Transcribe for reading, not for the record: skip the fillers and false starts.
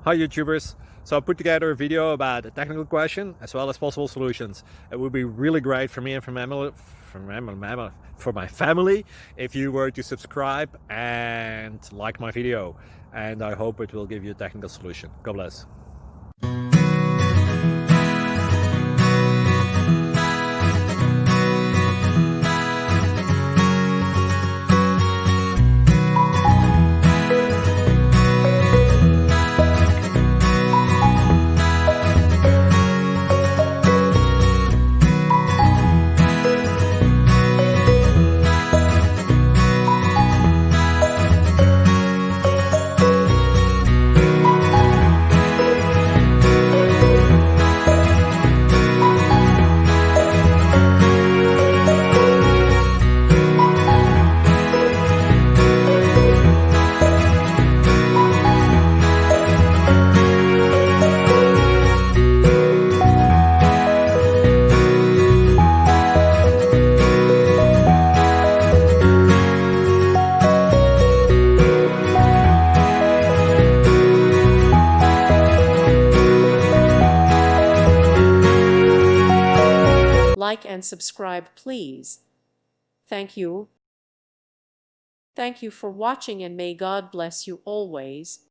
Hi YouTubers! So I put together a video about a technical question as well as possible solutions. It would be really great for me and for my family if you were to subscribe and like my video, and I hope it will give you a technical solution. God bless. Like and subscribe, please. Thank you. Thank you for watching, and may God bless you always.